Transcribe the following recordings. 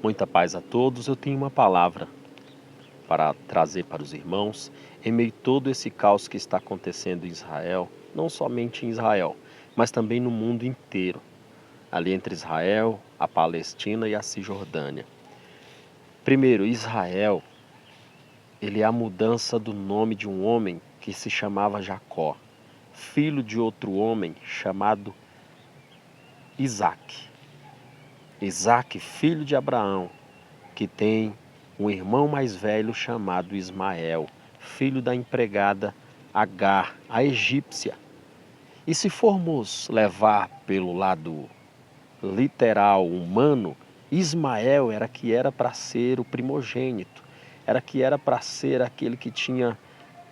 Muita paz a todos. Eu tenho uma palavra para trazer para os irmãos em meio a todo esse caos que está acontecendo em Israel, não somente em Israel, mas também no mundo inteiro, ali entre Israel, a Palestina e a Cisjordânia. Primeiro, Israel, ele é a mudança do nome de um homem que se chamava Jacó, filho de outro homem chamado Isaac. Isaac, filho de Abraão, que tem um irmão mais velho chamado Ismael, filho da empregada Agar, a egípcia. E se formos levar pelo lado literal, humano, Ismael era para ser o primogênito, era para ser aquele que tinha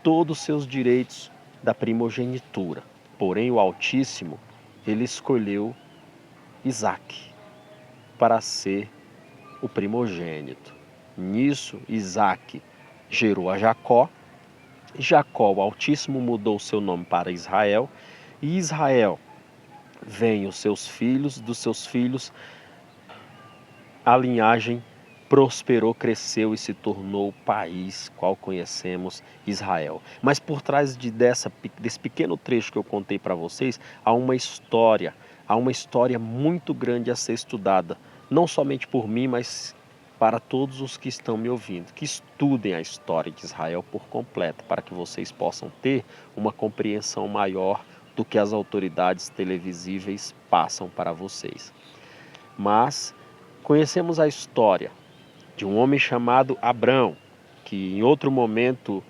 todos os seus direitos da primogenitura. Porém, o Altíssimo, ele escolheu Isaac para ser o primogênito. Nisso, Isaac gerou a Jacó. Jacó, o Altíssimo, mudou seu nome para Israel. E Israel vem os seus filhos, dos seus filhos, a linhagem prosperou, cresceu e se tornou o país qual conhecemos, Israel. Mas por trás desse pequeno trecho que eu contei para vocês, há uma história muito grande a ser estudada, não somente por mim, mas para todos os que estão me ouvindo, que estudem a história de Israel por completo, para que vocês possam ter uma compreensão maior do que as autoridades televisíveis passam para vocês. Mas conhecemos a história de um homem chamado Abrão, que em outro momento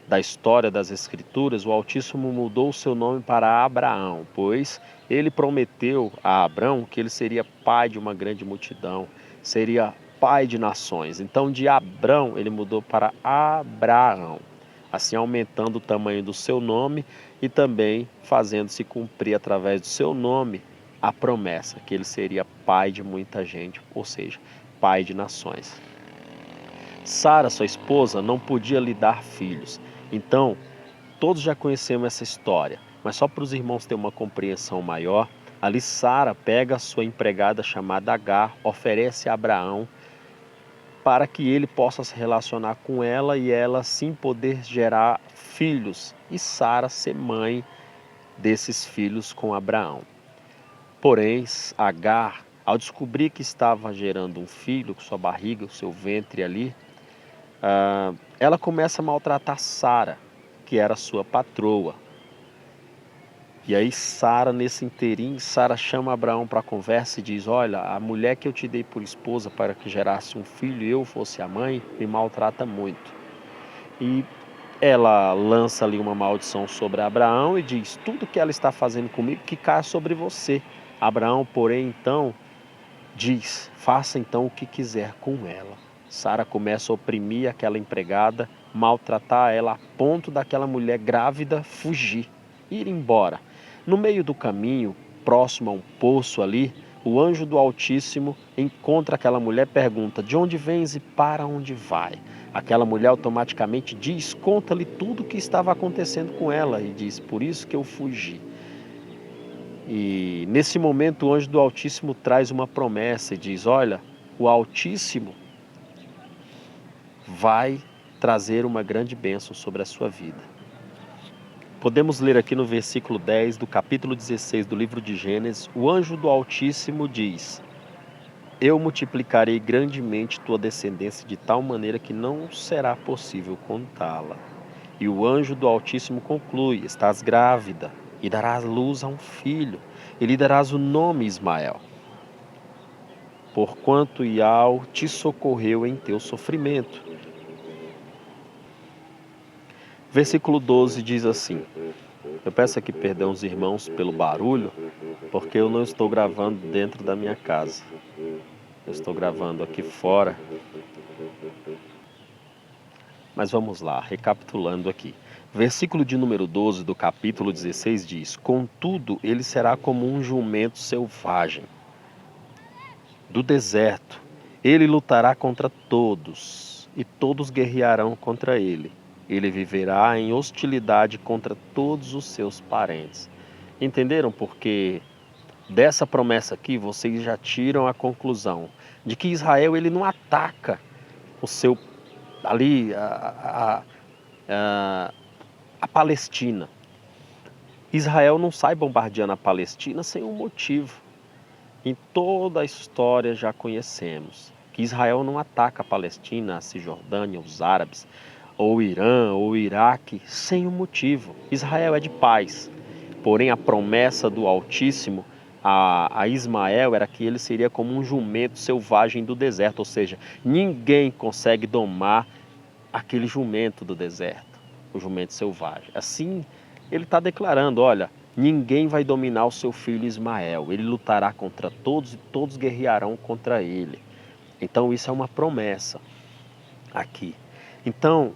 da história das Escrituras, o Altíssimo mudou seu nome para Abraão, pois ele prometeu a Abrão que ele seria pai de uma grande multidão, seria pai de nações. Então, de Abrão, ele mudou para Abraão, assim aumentando o tamanho do seu nome e também fazendo-se cumprir através do seu nome a promessa que ele seria pai de muita gente, ou seja, pai de nações. Sara, sua esposa, não podia lhe dar filhos. Então, todos já conhecemos essa história, mas só para os irmãos terem uma compreensão maior, ali Sara pega a sua empregada chamada Agar, oferece a Abraão para que ele possa se relacionar com ela e ela sim poder gerar filhos e Sara ser mãe desses filhos com Abraão. Porém, Agar, ao descobrir que estava gerando um filho com sua barriga, o seu ventre ali, ela começa a maltratar Sara, que era sua patroa. E aí Sara, nesse inteirinho, Sara chama Abraão para a conversa e diz: olha, a mulher que eu te dei por esposa para que gerasse um filho e eu fosse a mãe, me maltrata muito. E ela lança ali uma maldição sobre Abraão e diz: tudo que ela está fazendo comigo que caia sobre você. Abraão, porém, então, diz: faça então o que quiser com ela. Sara começa a oprimir aquela empregada, maltratar ela a ponto daquela mulher grávida fugir, ir embora. No meio do caminho, próximo a um poço ali, o anjo do Altíssimo encontra aquela mulher e pergunta: de onde vens e para onde vai? Aquela mulher automaticamente diz, conta-lhe tudo o que estava acontecendo com ela e diz: por isso que eu fugi. E nesse momento o anjo do Altíssimo traz uma promessa e diz: olha, o Altíssimo vai trazer uma grande bênção sobre a sua vida. Podemos ler aqui no versículo 10 do capítulo 16 do livro de Gênesis, o anjo do Altíssimo diz: eu multiplicarei grandemente tua descendência de tal maneira que não será possível contá-la. E o anjo do Altíssimo conclui: estás grávida e darás luz a um filho, e lhe darás o nome Ismael, porquanto Iau te socorreu em teu sofrimento. Versículo 12 diz assim: eu peço aqui perdão aos irmãos pelo barulho, porque eu não estou gravando dentro da minha casa. Eu estou gravando aqui fora. Mas vamos lá, recapitulando aqui. Versículo de número 12 do capítulo 16 diz: contudo, ele será como um jumento selvagem do deserto. Ele lutará contra todos, e todos guerrearão contra ele. Ele viverá em hostilidade contra todos os seus parentes. Entenderam por que Dessa promessa aqui, vocês já tiram a conclusão de que Israel ele não ataca o seu ali a, a Palestina. Israel não sai bombardeando a Palestina sem um motivo. Em toda a história já conhecemos que Israel não ataca a Palestina, a Cisjordânia, os árabes, ou o Irã, ou o Iraque, sem um motivo. Israel é de paz. Porém, a promessa do Altíssimo a Ismael era que ele seria como um jumento selvagem do deserto, ou seja, ninguém consegue domar aquele jumento do deserto, o jumento selvagem. Assim, ele está declarando: olha, ninguém vai dominar o seu filho Ismael, ele lutará contra todos e todos guerrearão contra ele. Então, isso é uma promessa aqui. Então,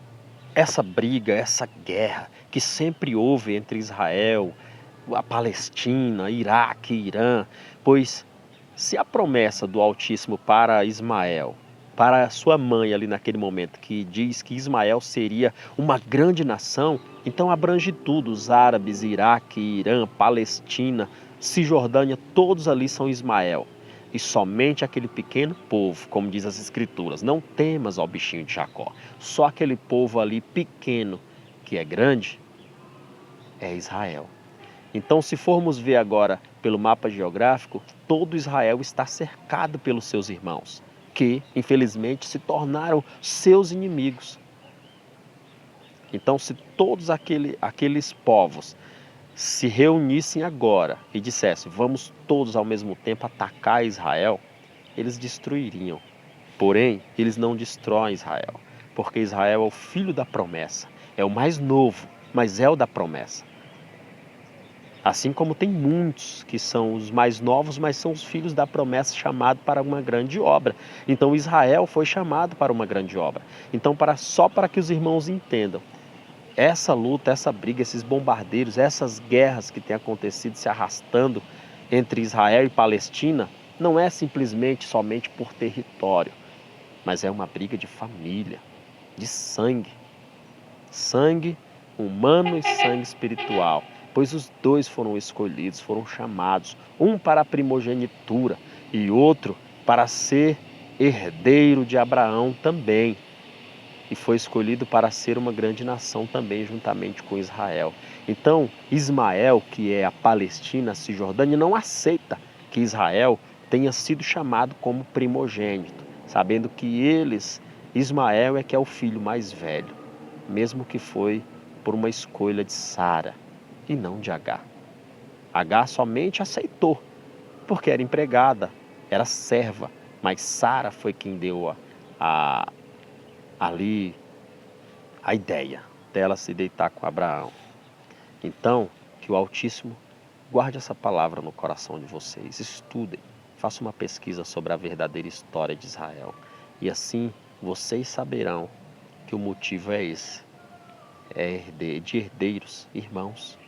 essa briga, essa guerra que sempre houve entre Israel, a Palestina, Iraque, Irã, pois se a promessa do Altíssimo para Ismael, para sua mãe ali naquele momento, que diz que Ismael seria uma grande nação, então abrange tudo, os árabes, Iraque, Irã, Palestina, Cisjordânia, todos ali são Ismael. E somente aquele pequeno povo, como diz as Escrituras, não temas ao bichinho de Jacó, só aquele povo ali pequeno, que é grande, é Israel. Então, se formos ver agora pelo mapa geográfico, todo Israel está cercado pelos seus irmãos, que, infelizmente, se tornaram seus inimigos. Então, se todos aqueles povos se reunissem agora e dissessem: vamos todos ao mesmo tempo atacar Israel, eles destruiriam. Porém, eles não destroem Israel, porque Israel é o filho da promessa, é o mais novo, mas é o da promessa. Assim como tem muitos que são os mais novos, mas são os filhos da promessa chamados para uma grande obra. Então Israel foi chamado para uma grande obra. Então só para que os irmãos entendam, essa luta, essa briga, esses bombardeiros, essas guerras que têm acontecido se arrastando entre Israel e Palestina, não é simplesmente somente por território, mas é uma briga de família, de sangue. Sangue humano e sangue espiritual, pois os dois foram escolhidos, foram chamados, um para a primogenitura e outro para ser herdeiro de Abraão também. E foi escolhido para ser uma grande nação também, juntamente com Israel. Então, Ismael, que é a Palestina, a Cisjordânia, não aceita que Israel tenha sido chamado como primogênito, sabendo que Ismael é que é o filho mais velho, mesmo que foi por uma escolha de Sara e não de Agar. Agar somente aceitou, porque era empregada, era serva, mas Sara foi quem deu ali a ideia dela se deitar com Abraão. Então, que o Altíssimo guarde essa palavra no coração de vocês, estudem, façam uma pesquisa sobre a verdadeira história de Israel. E assim vocês saberão que o motivo é esse, de herdeiros, irmãos.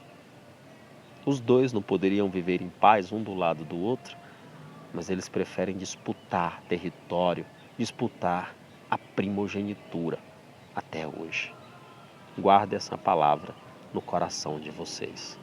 Os dois não poderiam viver em paz um do lado do outro, mas eles preferem disputar território, disputar a primogenitura até hoje. Guarde essa palavra no coração de vocês.